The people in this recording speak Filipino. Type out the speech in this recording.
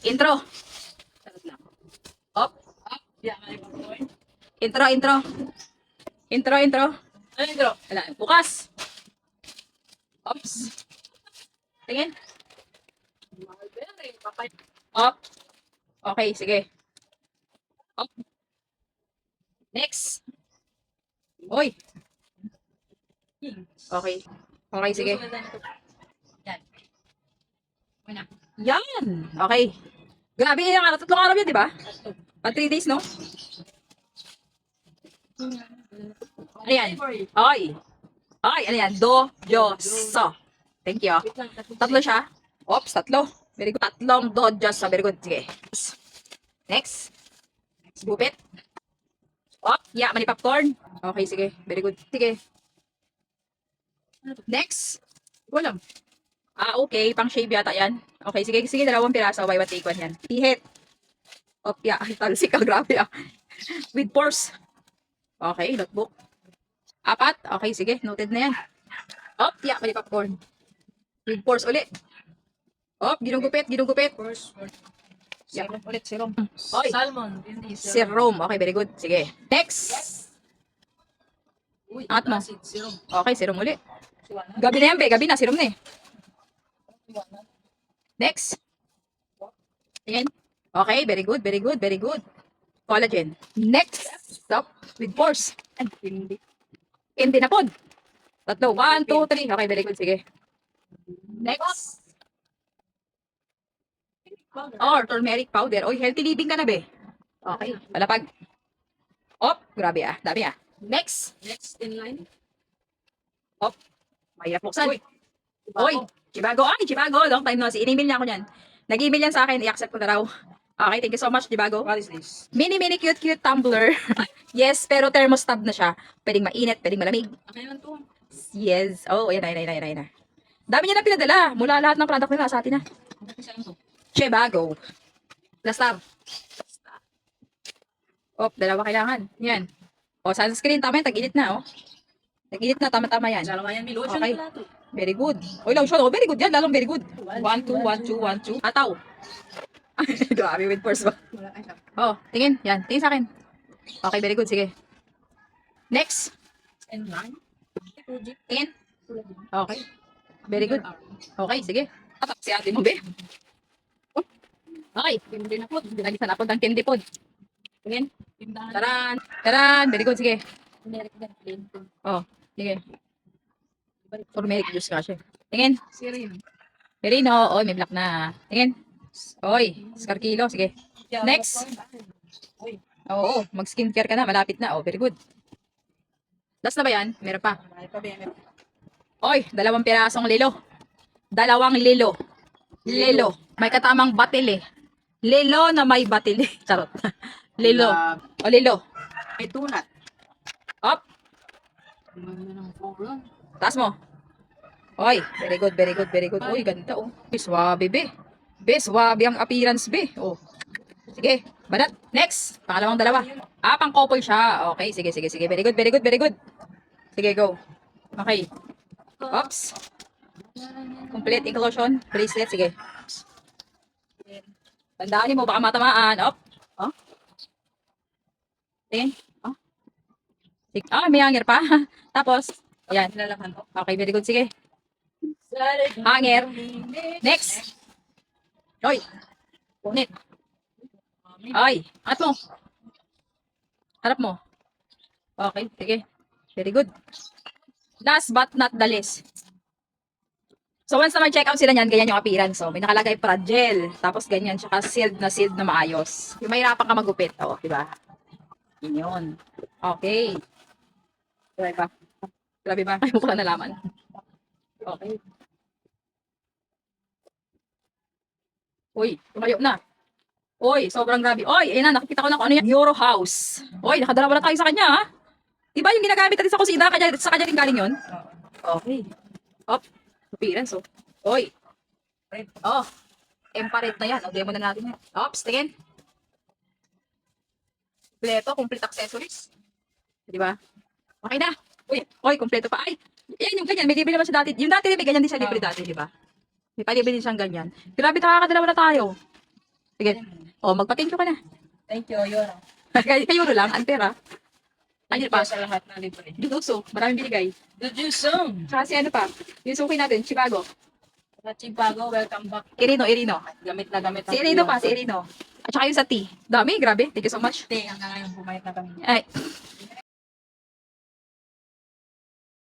Intro. Sarap lang. Op. Up. Yeah, may popcorn. Intro, intro. Intro. Ano yung draw? Wala. Bukas. Ops. Tingin. Mulberry. Papay. Op. Okay, sige. Op. Next. Oy. Okay. Okay, sige. Susunod na ito. Yan. Okay na. Yan. Okay. Grabe yung araw. Tatlong araw yan, di ba? Pa 3 days, no? Ano yan? Okay. Okay, ano yan? Do, jo, so. Thank you. Wait lang. Tatlo siya. Oops, tatlo. Very good. Tatlong do, jo, so. Very good. Sige. Next. Gupit. Op, yeah, mani popcorn. Okay, sige. Very good. Sige. Next. Walang. Okay. Pang shave yata yan. Okay, sige. Sige, dalawang piraso. Buy one, take one yan. Tihit. Op, yeah. Ay, talsik ka. Grabe ah. With purse. Okay, notebook. Apat. Okay, sige. Noted na yan. Op, yeah. Mani popcorn. With purse ulit. Op, ginugupit. First. Yeah. Serum ulit. Serum. Oy. Salmon. Hindi. Serum. Okay, very good. Sige. Next. Uy. Angat mo. Acid. Serum. Okay, serum ulit. Siwana. Gabi na yan, be. Gabi na. Serum na eh. Siwana. Next. Tingin. Okay, very good, very good, very good. Collagen. Next. Stop. With force. And hindi. Hindi na po. Tatlo. 1, 2, 3. Okay, very good. Sige. Next. Oh, turmeric powder. Oy, healthy living ka na, be. Okay. Palapag. Op. Grabe ah. Dami ah. Next. Next in line. Mahirap buksan. Uy. Oy. Chibago. Ay, Chibago. Long time no. Si email niya ako niyan. Nag-email yan sa akin. I-accept ko na raw. Okay, thank you so much, Chibago. What is this? Mini cute tumbler. Yes, pero thermostat na siya. Pwedeng mainit, pwedeng malamig. Okay lang to. Yes. Oh, ayan na. Dami niya na pinadala. Mula lahat ng product nila sa atin na. Okay lang to. Chibago. Plastar. Oh, dalawa kailangan. Yan. Oh, sunscreen. Tama yan. Tag-init na, oh. Tag-init na. Tama yan. Salamat yan. May lotion Okay. pala to. Very good. Oy, lotion. Oh, very good yan. Lalong very good. 1, 2, 1, 2, 1, 2. Ataw. Grabe with force ba? Wala ay siya. Oh, tingin. Yan. Tingin sa akin. Okay, very good. Sige. Next. In line. Fuji. Tingin. Okay. Very good. Okay, sige. Atak si ate mo, be. Oh. Okay. Hindi na po. Nagisa na po ng candy pod. Tingin. Tindahan. Taran. Taran. Very good. Sige. Generic din. Plain to. Oh, sige. Turmeric juice ka siya. Tingin. Serum. Merino. Oy, may black na. Tingin. Oy, Scarkilo. Sige. Next. Uy. Oo, mag-skincare ka na. Malapit na. Oh, very good. Last na ba yan? Meron pa. Marami pa ba? Oy, 2 pirasong lilo. 2 lilo. Lilo. May katamang batil eh. Lilo na may batil eh. Charot. Lilo. O lilo. May tunat. Up. Ano ng puro? Taas mo. Oy, very good, very good, very good. Uy, ganda oh. Swabe be. Be, swabe ang appearance be. Oh. Sige, banat. Next. Pangalawang dalawa. Pang couple siya. Okay, sige. Very good, very good, very good. Sige, go. Okay. Oops. Complete inclusion. Bracelet, sige. Tandaan mo, baka matamaan. Op. Oh. Tingin. Oh. Sige. Ah, may hanger pa. Tapos, ayan. Lalakan to. Okay, very good. Sige. Hanger. Next. Oy. Punit. Ay. Angat mo. Harap mo. Okay, sige. Very good. Last but not the least. So once na mag-check out sila niyan, ganyan yung appearance. So may nakalagay Fragile. Tapos ganyan, tsaka sealed na maayos. Yung mahirapan ka magupit. O, diba? Yun. Okay. Grabe ba? Grabe ba? Ayaw ko lang nalaman. Okay. Uy, tumayo na. Uy, sobrang grabe. Uy, ayun na, nakikita ko na kung ano yan. Euro House. Uy, nakadalawa na tayo sa kanya, ha? Diba yung ginagamit natin sa kusina? Sa kanya rin galing yun? Okay. Op. Appearance, oh. Uy. Oh. Emparet na yan. O, demo na natin yan. Ops, tingin. Complete accessories. Diba? Okay na. Uy, kompleto pa. Ay, yan yung ganyan. May libre naman siya dati. Yung dati may ganyan din siya libre dati, diba? May palibre din siyang ganyan. Grabe, nakakadalawa na tayo. Sige. O, magpa-thank you ka na. Thank you, Yora. Kayo lang, ang pera. Thank Ano you pa? sa lahat na libre. Duduso, maraming binigay. Good news song. Tsaka si ano pa, yung suki natin, Chicago. Sa Chibago, welcome back. Irino, Irino. Gamit na gamit. Si Irino pa, si Irino. At saka yung sa T. Dami, grabe. Thank you so much. Hanggang ngayon, bumayat na kami. Ay,